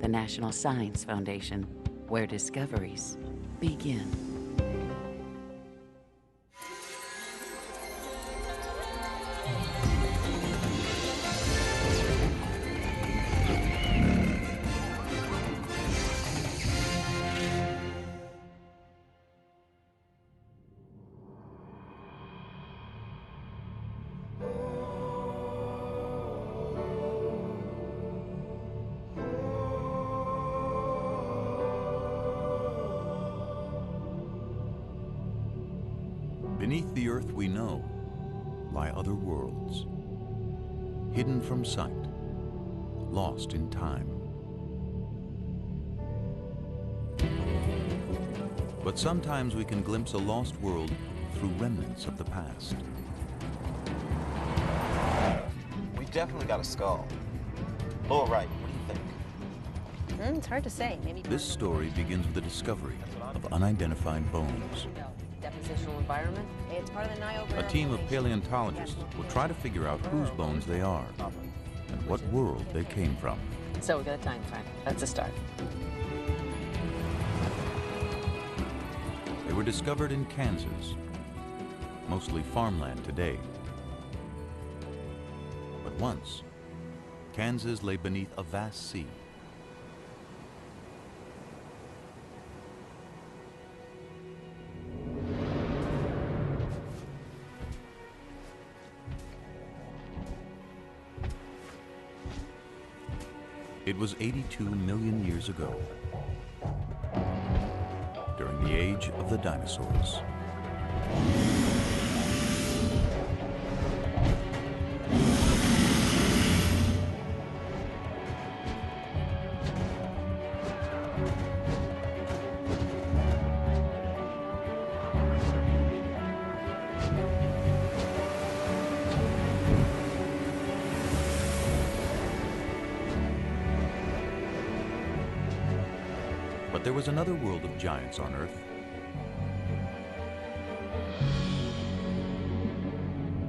the National Science Foundation, where discoveries begin. Beneath the Earth we know lie other worlds, hidden from sight, lost in time. But sometimes we can glimpse a lost world through remnants of the past. We've definitely got a skull. Lower right, what do you think? It's hard to say. Maybe This story begins with the discovery of unidentified bones. depositional environment. It's part of the Niobrara. A team of paleontologists will try to figure out whose bones they are and what world they came from. So we got a time frame. That's a start. They were discovered in Kansas, mostly farmland today. But once, Kansas lay beneath a vast sea. It was 82 million years ago, during the age of the dinosaurs. But there was another world of giants on Earth.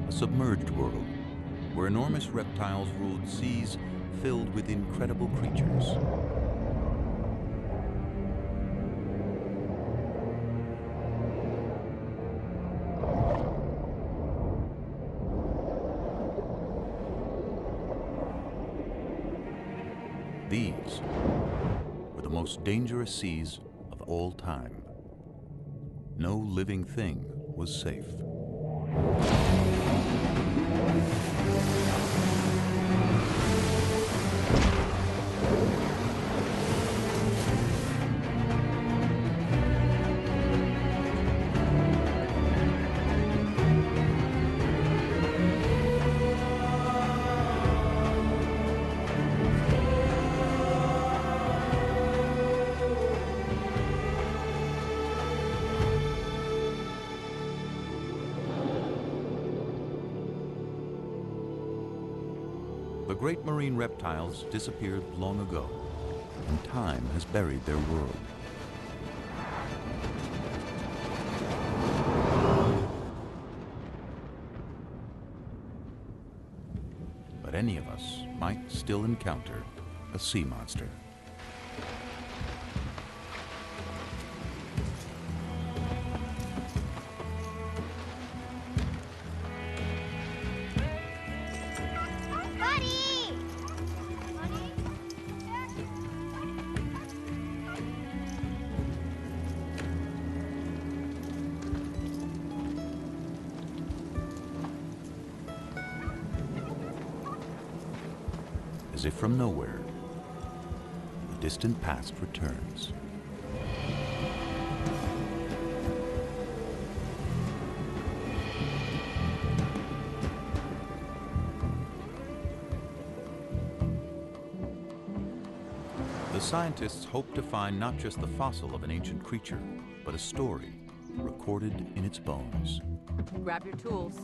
A submerged world where enormous reptiles ruled seas filled with incredible creatures. These were the most dangerous seas of all time. No living thing was safe. The great marine reptiles disappeared long ago, and time has buried their world. But any of us might still encounter a sea monster. As if from nowhere, the distant past returns. The scientists hope to find not just the fossil of an ancient creature, but a story recorded in its bones. Grab your tools.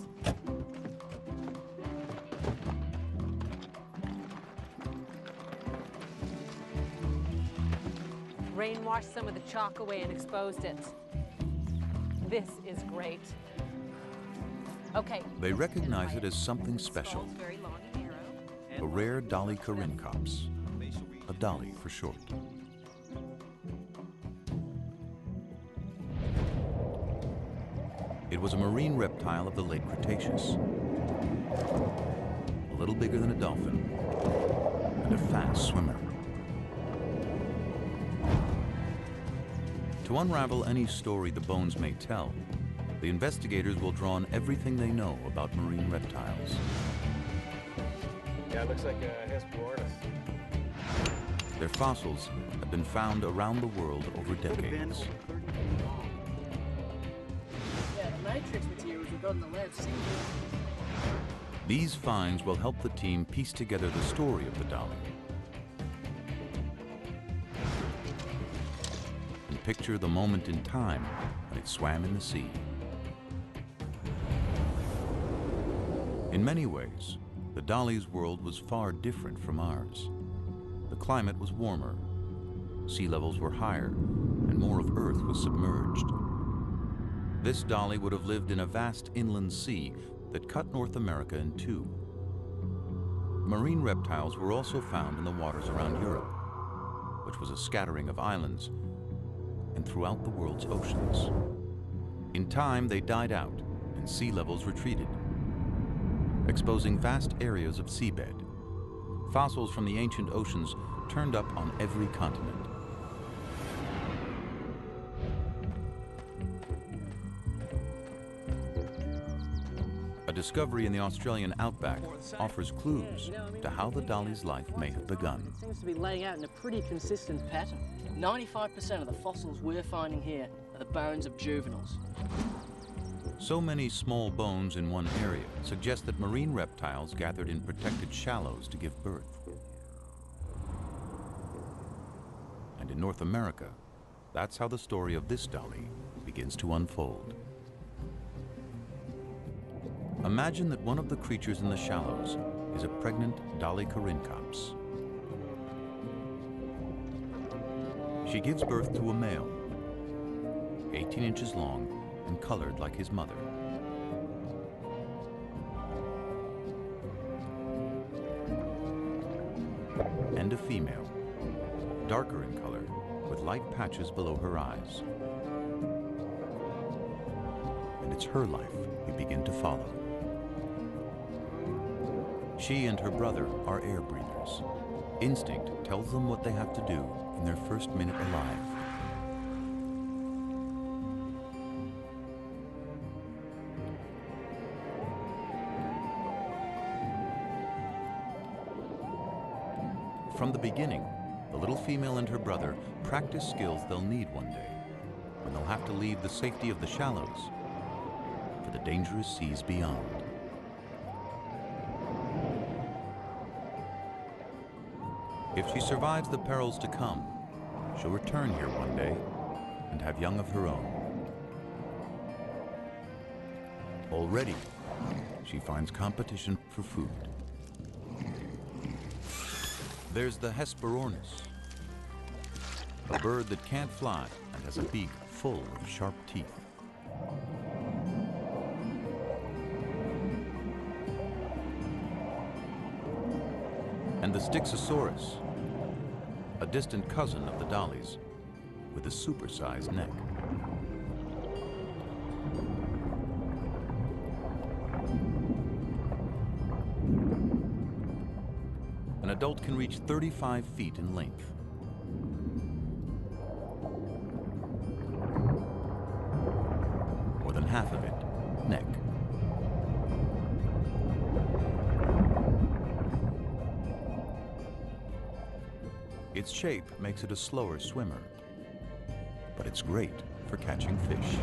Rain washed some of the chalk away and exposed it. This is great. Okay. They recognize it as something special, a rare Dolly Corincops, a dolly for short. It was a marine reptile of the late Cretaceous, a little bigger than a dolphin, and a fast swimmer. To unravel any story the bones may tell, the investigators will draw on everything they know about marine reptiles. Yeah, it looks like a Hesperornis. Their fossils have been found around the world over decades. Yeah, the matrix materials we got in the lab seem These finds will help the team piece together the story of the dolly and picture the moment in time when it swam in the sea. In many ways, the dolly's world was far different from ours. The climate was warmer, sea levels were higher, and more of Earth was submerged. This dolly would have lived in a vast inland sea that cut North America in two. Marine reptiles were also found in the waters around Europe, which was a scattering of islands, and throughout the world's oceans. In time, they died out and sea levels retreated, exposing vast areas of seabed. Fossils from the ancient oceans turned up on every continent. A discovery in the Australian outback offers clues to how the dolly's life may have begun. It seems to be laying out in a pretty consistent pattern. 95% of the fossils we're finding here are the bones of juveniles. So many small bones in one area suggest that marine reptiles gathered in protected shallows to give birth. And in North America, that's how the story of this dolly begins to unfold. Imagine that one of the creatures in the shallows is a pregnant Dolly corincops. She gives birth to a male, 18 inches long and colored like his mother. And a female, darker in color, with light patches below her eyes. And it's her life we begin to follow. She and her brother are air breathers. Instinct tells them what they have to do in their first minute alive. From the beginning, the little female and her brother practice skills they'll need one day, when they'll have to leave the safety of the shallows for the dangerous seas beyond. If she survives the perils to come, she'll return here one day and have young of her own. Already, she finds competition for food. There's the Hesperornis, a bird that can't fly and has a beak full of sharp teeth. And the Styxosaurus, a distant cousin of the dollies, with a supersized neck. An adult can reach 35 feet in length. More than half of it, neck. Its shape makes it a slower swimmer, but it's great for catching fish.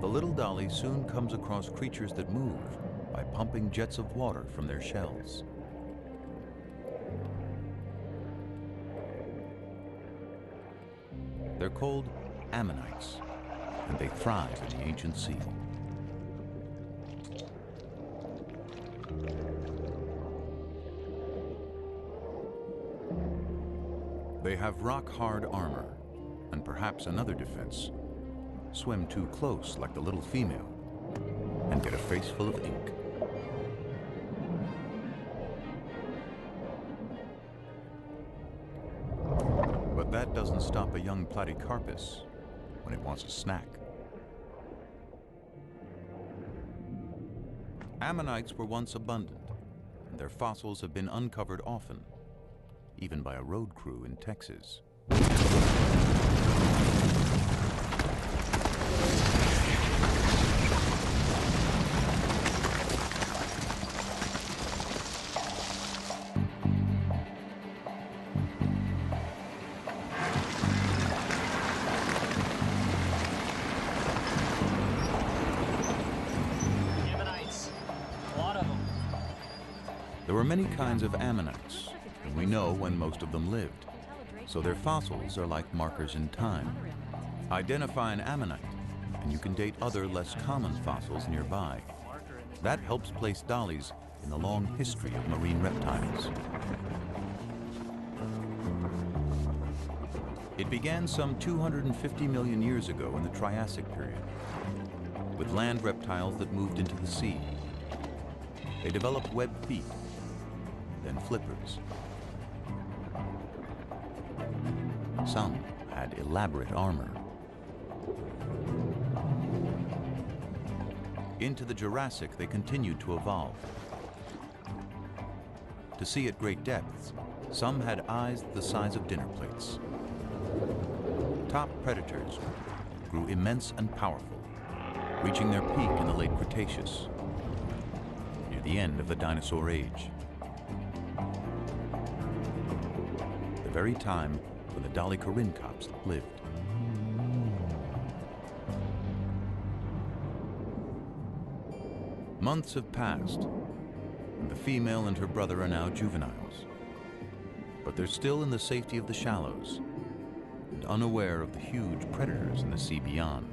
The little dolly soon comes across creatures that move by pumping jets of water from their shells. They're called ammonites, and they thrive in the ancient sea. They have rock-hard armor, and perhaps another defense. Swim too close like the little female, and get a face full of ink. But that doesn't stop a young platycarpus when it wants a snack. Ammonites were once abundant, and their fossils have been uncovered often, even by a road crew in Texas. Ammonites. A lot of them. There were many kinds of ammonites, and we know when most of them lived, so their fossils are like markers in time. Identify an ammonite, and you can date other less common fossils nearby. That helps place dollies in the long history of marine reptiles. It began some 250 million years ago in the Triassic period, with land reptiles that moved into the sea. They developed webbed feet, then flippers. Some had elaborate armor. Into the Jurassic, they continued to evolve. To see at great depths, some had eyes the size of dinner plates. Top predators grew immense and powerful, reaching their peak in the late Cretaceous, near the end of the dinosaur age. The very time when the Dolichorhynchops lived. Months have passed, and the female and her brother are now juveniles. But they're still in the safety of the shallows, and unaware of the huge predators in the sea beyond.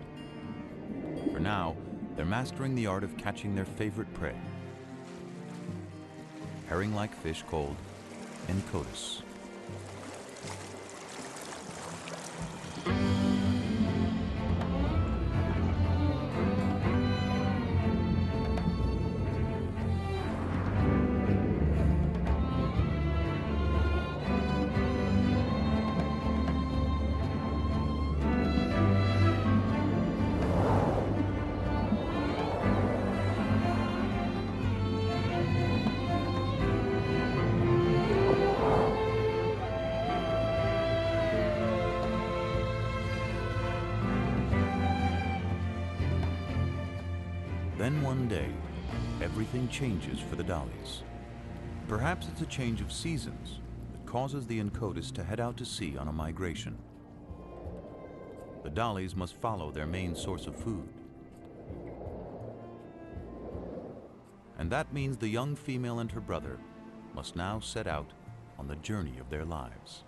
For now, they're mastering the art of catching their favorite prey, herring-like fish called Encotis. Then one day, everything changes for the dollies. Perhaps it's a change of seasons that causes the Encotis to head out to sea on a migration. The dollies must follow their main source of food. And that means the young female and her brother must now set out on the journey of their lives,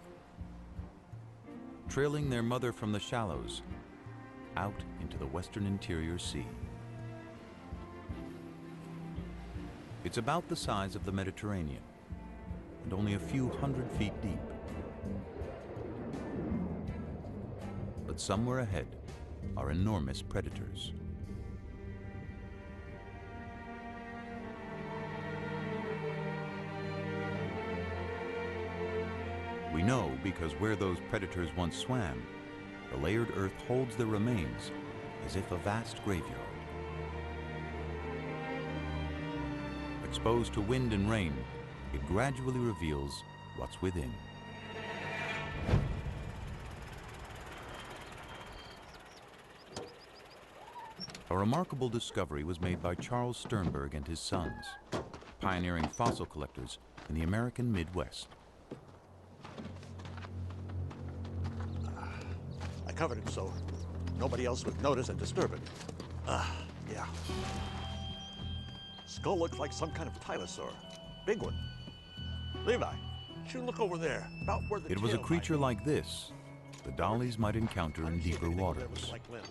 trailing their mother from the shallows out into the western interior sea. It's about the size of the Mediterranean and only a few 100 feet deep. But somewhere ahead are enormous predators. We know because where those predators once swam, the layered earth holds their remains as if a vast graveyard. Exposed to wind and rain, it gradually reveals what's within. A remarkable discovery was made by Charles Sternberg and his sons, pioneering fossil collectors in the American Midwest. I covered it so nobody else would notice and disturb it. Yeah. Skull looks like some kind of tylosaur. Big one. Levi, should look over there, about where the It was a tail creature might like this the dollies might encounter in deeper waters. like limbs.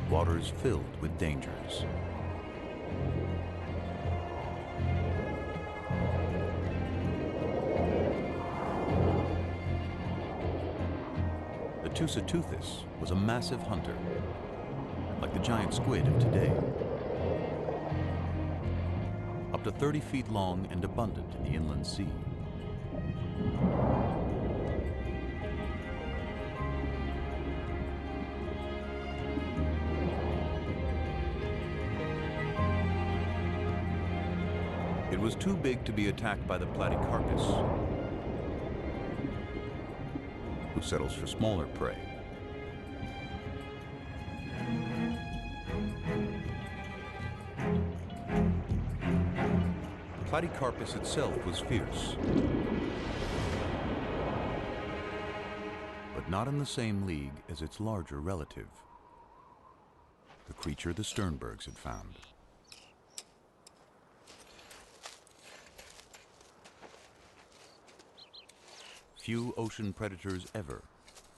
waters filled with dangers. The Tusiteuthis was a massive hunter, like the giant squid of today. Up to 30 feet long and abundant in the inland sea. It was too big to be attacked by the Platycarpus, who settles for smaller prey. Platycarpus itself was fierce, but not in the same league as its larger relative, the creature the Sternbergs had found. Few ocean predators ever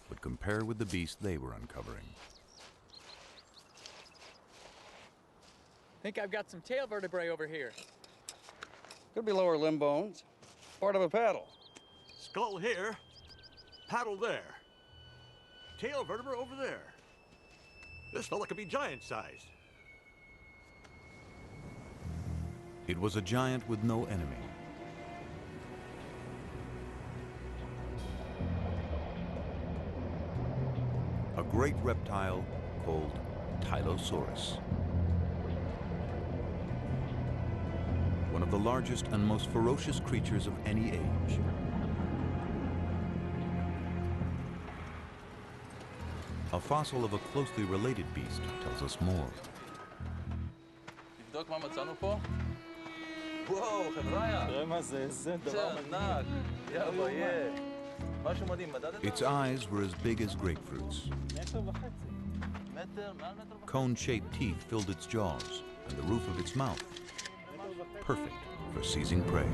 would compare with the beast they were uncovering. Think I've got some tail vertebrae over here. Could be lower limb bones. Part of a paddle. Skull here, paddle there. Tail vertebra over there. This fella could be giant-sized. It was a giant with no enemy. A great reptile called Tylosaurus. One of the largest and most ferocious creatures of any age. A fossil of a closely related beast tells us more. תבדוק מה מצאנו פה? וואו, חבריה. תראה מה זה, איזה דבר ענק. יא ביי. משהו מדהים, מדדת? Its eyes were as big as grapefruits. מטר וחצי. מטר, מעל מטר וחצי. Cone-shaped teeth filled its jaws and the roof of its mouth. Perfect for seizing prey.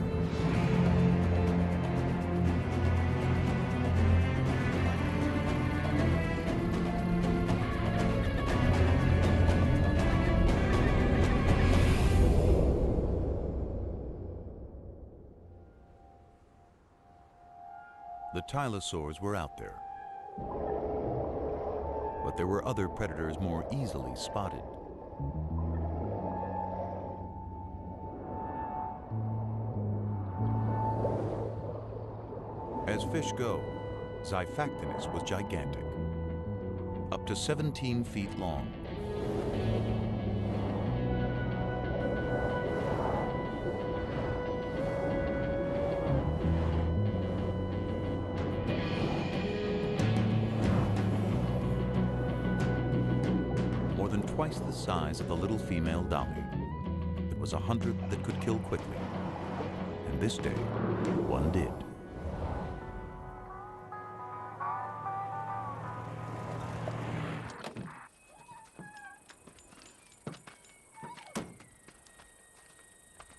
The Tylosaurs were out there. But there were other predators more easily spotted. As fish go, Xiphactinus was gigantic, up to 17 feet long. More than twice the size of the little female dolly. It was a hunter that could kill quickly, and this day, one did.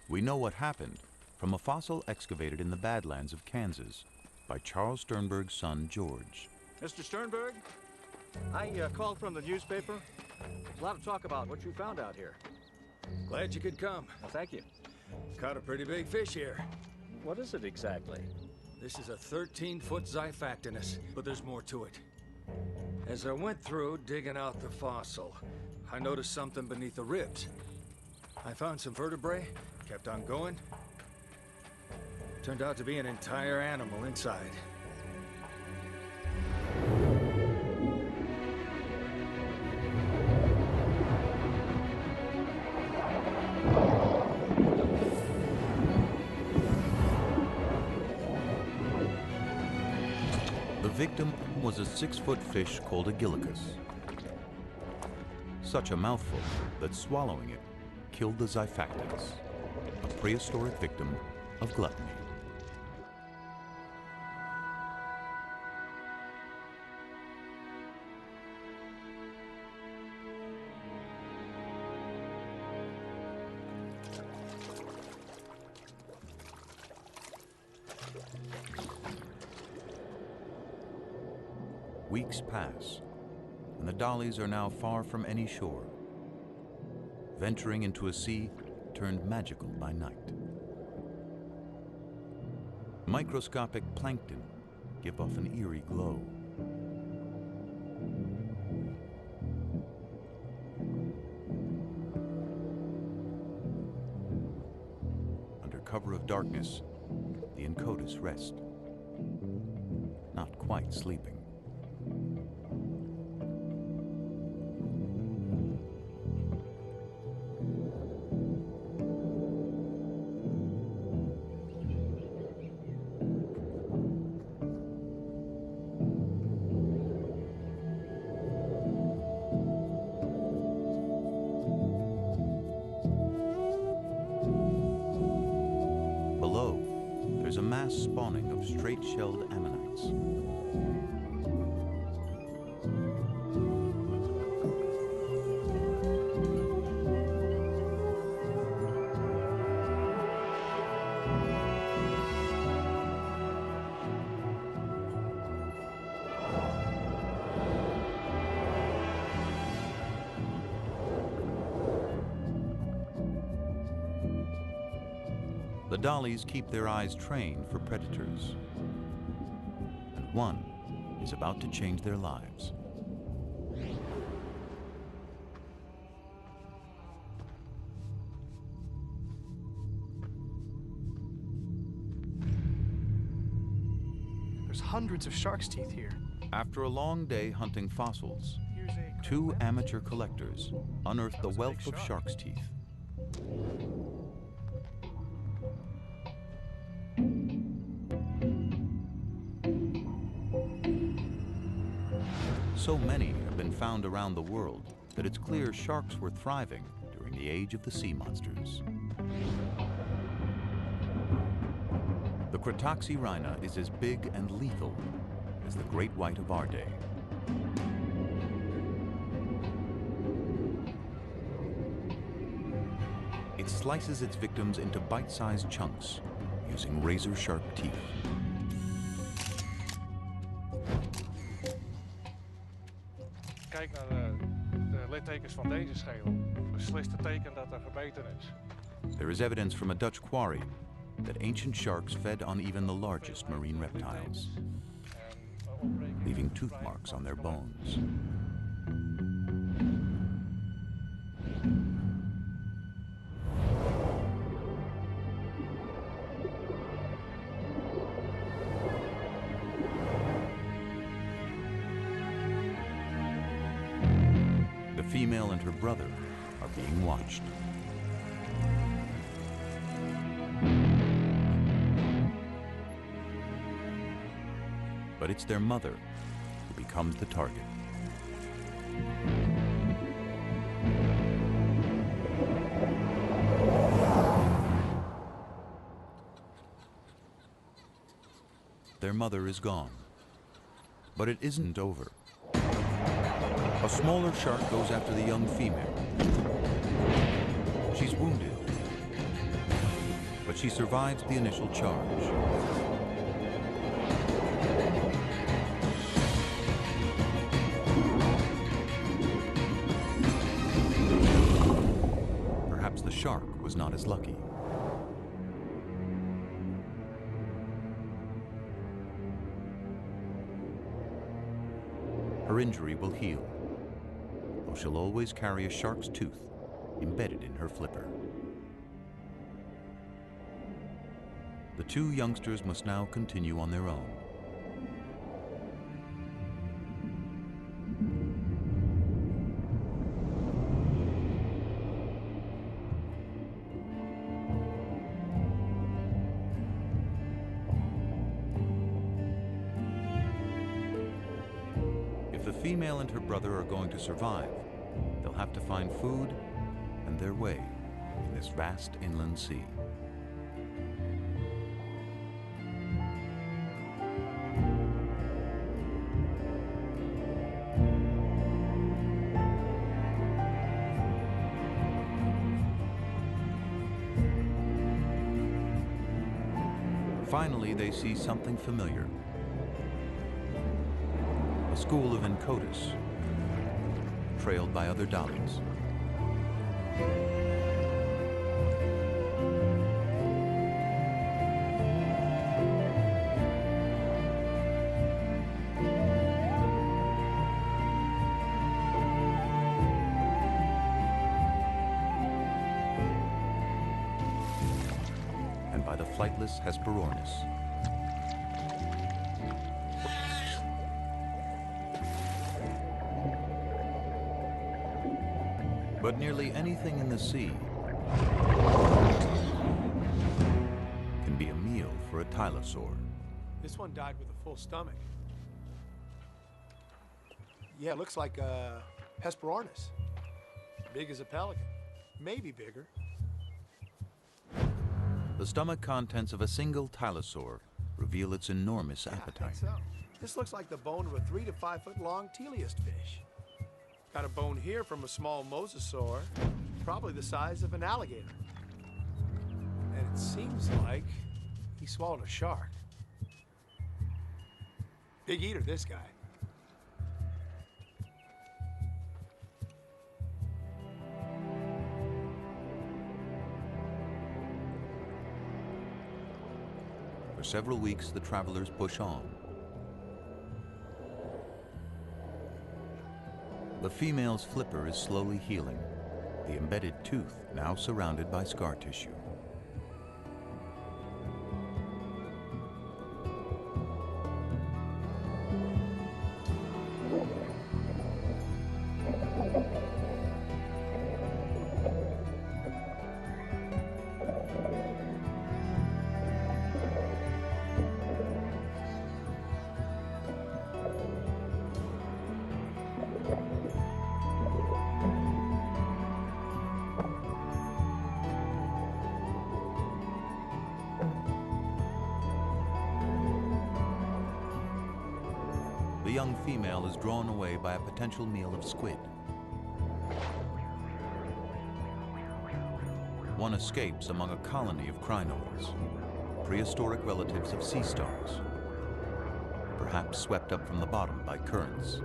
We know what happened from a fossil excavated in the Badlands of Kansas by Charles Sternberg's son, George. Mr. Sternberg, I called from the newspaper. There's a lot of talk about what you found out here. Glad you could come. Well, thank you. Caught a pretty big fish here. What is it exactly? This is a 13-foot Xiphactinus, but there's more to it. As I went through digging out the fossil, I noticed something beneath the ribs. I found some vertebrae, kept on going. Turned out to be an entire animal inside. The victim was a 6-foot fish called a Gillicus. Such a mouthful that swallowing it killed the Xiphactinus, a prehistoric victim of gluttony. Weeks pass, and the Dollies are now far from any shore, venturing into a sea turned magical by night. Microscopic plankton give off an eerie glow. Under cover of darkness, the Encotis rest, not quite sleeping. Below, there's a mass spawning of straight-shelled ammonites. The Dollies keep their eyes trained for predators, and one is about to change their lives. There's hundreds of shark's teeth here. After a long day hunting fossils, two amateur collectors unearthed the wealth of shark's teeth. So many have been found around the world that it's clear sharks were thriving during the age of the sea monsters. The Cratoxyrhina is as big and lethal as the great white of our day. It slices its victims into bite-sized chunks using razor-sharp teeth. Kijk naar de littekens van deze schedel. Beslist het teken dat er gebeten is. There is evidence from a Dutch quarry that ancient sharks fed on even the largest marine reptiles, leaving tooth marks on their bones. The female and her brother are being watched. But it's their mother who becomes the target. Their mother is gone, but it isn't over. A smaller shark goes after the young female. She's wounded, but she survives the initial charge. Perhaps the shark was not as lucky. Her injury will heal, though she'll always carry a shark's tooth embedded in her flipper. The two youngsters must now continue on their own. If the female and her brother are going to survive, they'll have to find food and their way in this vast inland sea. Finally, they see something familiar. A school of Encotis, trailed by other dollies. And by the flightless Hesperornis. But nearly anything in the sea can be a meal for a tylosaur. This one died with a full stomach. Yeah, it looks like a Hesperornis. Big as a pelican. Maybe bigger. The stomach contents of a single tylosaur reveal its enormous appetite. I think so. This looks like the bone of a 3 to 5 foot long teleost fish. Got a bone here from a small mosasaur, probably the size of an alligator. And it seems like he swallowed a shark. Big eater, this guy. For several weeks, the travelers push on. The female's flipper is slowly healing, the embedded tooth now surrounded by scar tissue. The young female is drawn away by a potential meal of squid. One escapes among a colony of crinoids, prehistoric relatives of sea stars, perhaps swept up from the bottom by currents.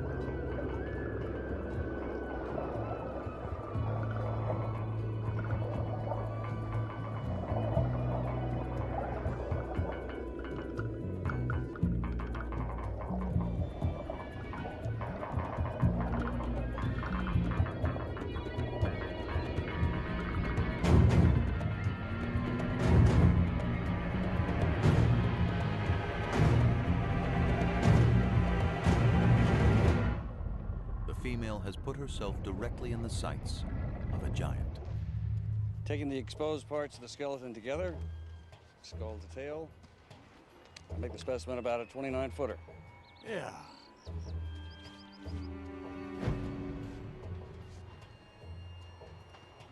Has put herself directly in the sights of a giant. Taking the exposed parts of the skeleton together, skull to tail, make the specimen about a 29-footer. Yeah.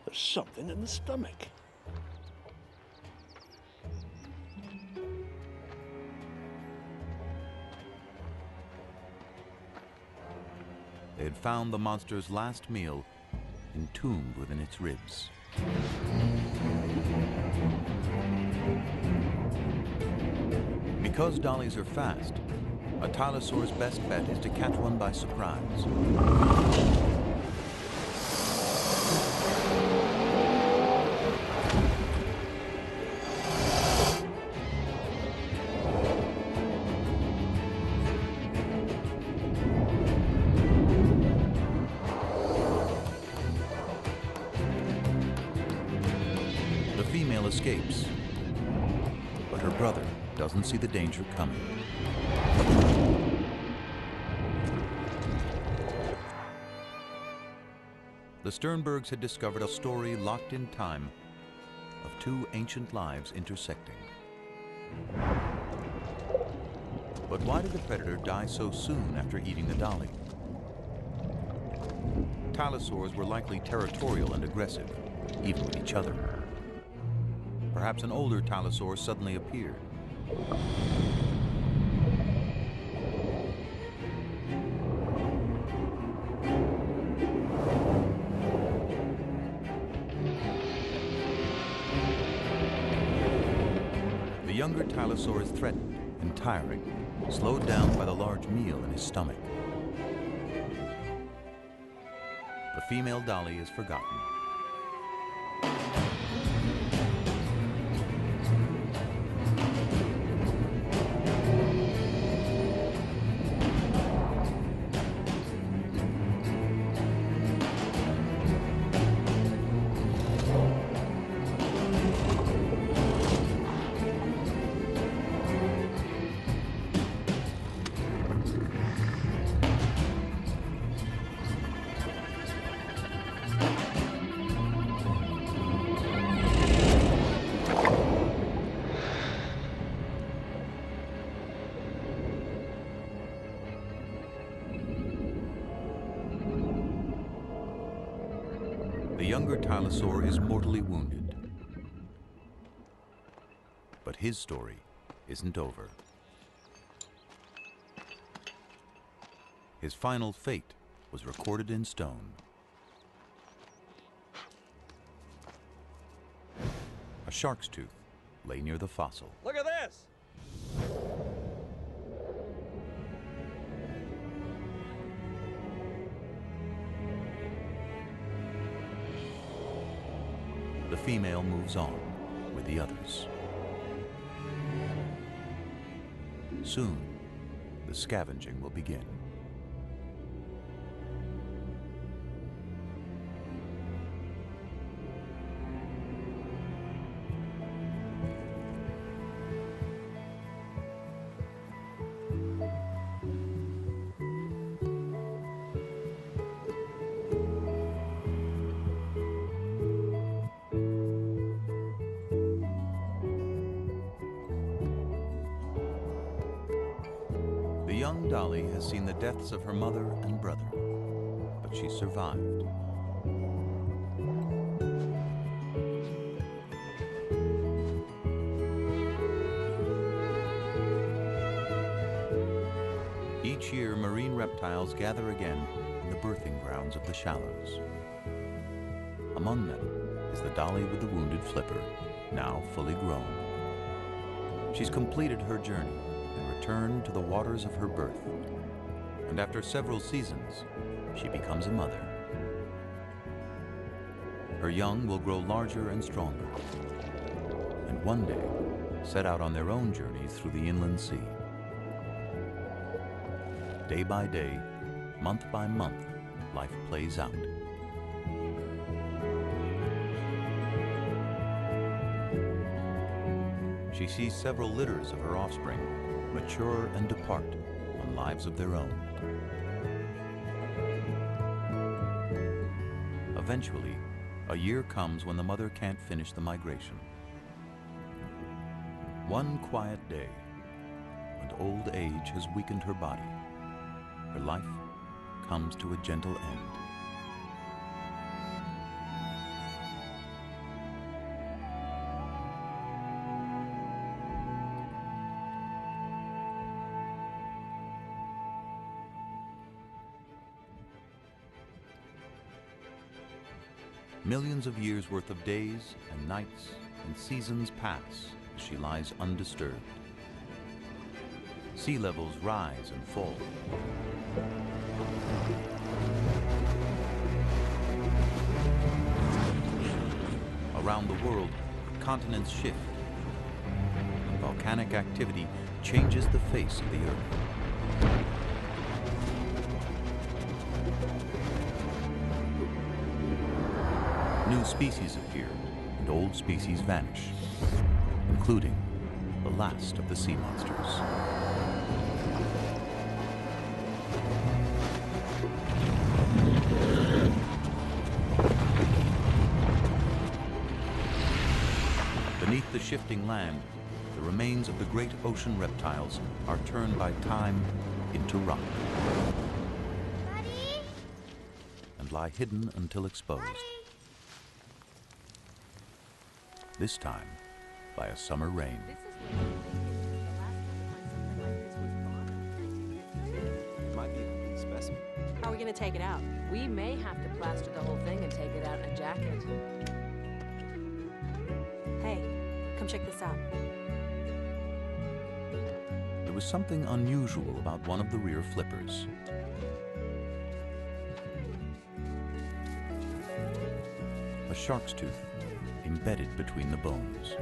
There's something in the stomach. They had found the monster's last meal entombed within its ribs. Because dollies are fast, a tylosaur's best bet is to catch one by surprise. Escapes, but her brother doesn't see the danger coming. The Sternbergs had discovered a story locked in time of two ancient lives intersecting. But why did the predator die so soon after eating the dolly? Tylosaurs were likely territorial and aggressive, even with each other. Perhaps an older tylosaur suddenly appeared. The younger tylosaur is threatened and tiring, slowed down by the large meal in his stomach. the female dolly is forgotten. The younger Tylosaur is mortally wounded. But his story isn't over. His final fate was recorded in stone. A shark's tooth lay near the fossil. Look at this! The female moves on with the others. Soon, the scavenging will begin. The young Dolly has seen the deaths of her mother and brother, but she survived. Each year, marine reptiles gather again in the birthing grounds of the shallows. Among them is the dolly with the wounded flipper, now fully grown. She's completed her journey and returned to the waters of her birth. And after several seasons, she becomes a mother. Her young will grow larger and stronger, and one day set out on their own journeys through the inland sea. Day by day, month by month, life plays out. She sees several litters of her offspring mature and depart on lives of their own. Eventually, a year comes when the mother can't finish the migration. One quiet day, and old age has weakened her body, her life comes to a gentle end. Millions of years worth of days and nights and seasons pass as she lies undisturbed. Sea levels rise and fall. Around the world, continents shift, and volcanic activity changes the face of the Earth. New species appear, and old species vanish, including the last of the sea monsters. Beneath the shifting land, the remains of the great ocean reptiles are turned by time into rock. Buddy? And lie hidden until exposed. Buddy? This time by a summer rain. It might be a complete specimen. How are we going to take it out? We may have to plaster the whole thing and take it out in a jacket. Hey, come check this out. There was something unusual about one of the rear flippers. shark's tooth embedded between the bones.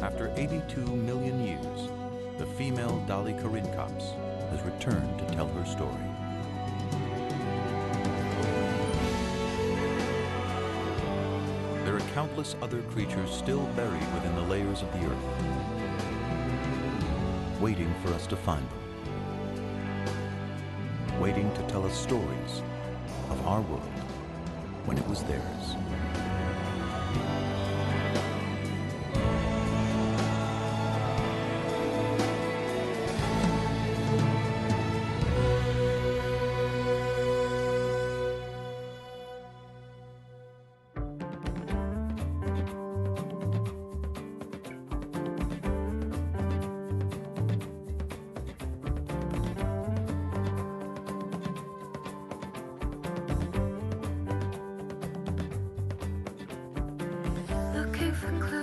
After 82 million years, the female Dolly Corincops has returned to tell her story. There are countless other creatures still buried within the layers of the earth, waiting for us to find them, waiting to tell us stories of our world when it was theirs. Looking for clues.